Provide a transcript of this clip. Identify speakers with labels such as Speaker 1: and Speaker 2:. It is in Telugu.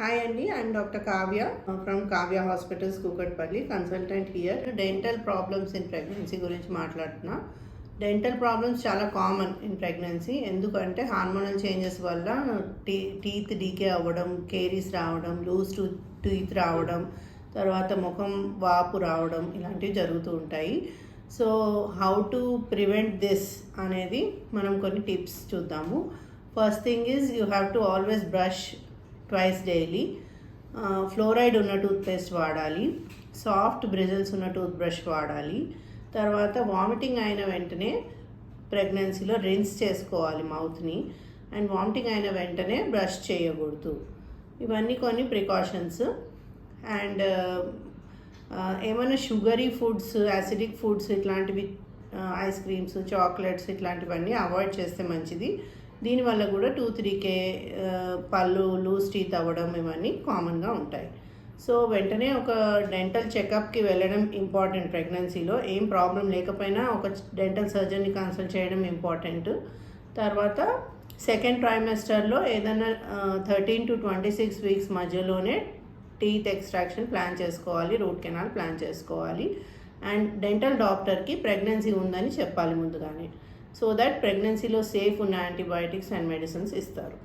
Speaker 1: హాయ్ అండి, I'm doctor Kavya from Kavya hospitals Kukatpally, consultant here. Dental problems in pregnancy గురించి మాట్లాడుతున్నా. డెంటల్ ప్రాబ్లమ్స్ చాలా కామన్ ఇన్ ప్రెగ్నెన్సీ. ఎందుకంటే హార్మోనల్ చేంజెస్ వల్ల టీత్ డీకే అవ్వడం, కేరీస్ రావడం, లూజ్ టీత్ రావడం, తర్వాత ముఖం వాపు రావడం ఇలాంటివి జరుగుతూ ఉంటాయి. So how to prevent this అనేది మనం కొన్ని టిప్స్ చూద్దాము. First thing is you have to always brush twice daily. Fluoride ఉన్న టూత్పేస్ట్ వాడాలి. సాఫ్ట్ బ్రిజిల్స్ ఉన్న టూత్ బ్రష్ వాడాలి. తర్వాత వామిటింగ్ అయిన వెంటనే ప్రెగ్నెన్సీలో రిన్స్ చేసుకోవాలి మౌత్ని. అండ్ వామిటింగ్ అయిన వెంటనే బ్రష్ చేయకూడదు. ఇవన్నీ కొన్ని ప్రికాషన్స్. అండ్ ఏమైనా షుగరీ ఫుడ్స్, యాసిడిక్ ఫుడ్స్ ఇట్లాంటివి, ఐస్ క్రీమ్స్, చాక్లెట్స్ ఇట్లాంటివన్నీ అవాయిడ్ చేస్తే మంచిది. దీనివల్ల కూడా టూత్ డీకే, పళ్ళు లూజ్ టీత్ అవ్వడం ఇవన్నీ కామన్గా ఉంటాయి. సో వెంటనే ఒక డెంటల్ చెకప్కి వెళ్ళడం ఇంపార్టెంట్. ప్రెగ్నెన్సీలో ఏం ప్రాబ్లం లేకపోయినా ఒక డెంటల్ సర్జన్ని కన్సల్ట్ చేయడం ఇంపార్టెంట్. తర్వాత సెకండ్ ట్రైమెస్టర్లో ఏదైనా 13 to 26 వీక్స్ మధ్యలోనే టీత్ ఎక్స్ట్రాక్షన్ ప్లాన్ చేసుకోవాలి, రూట్ కెనాల్ ప్లాన్ చేసుకోవాలి. అండ్ డెంటల్ డాక్టర్కి ప్రెగ్నెన్సీ ఉందని చెప్పాలి ముందుగానే, సో దట్ ప్రెగ్నెన్సీలో సేఫ్ ఉన్న యాంటీబయాటిక్స్ అండ్ మెడిసిన్స్ ఇస్తారు.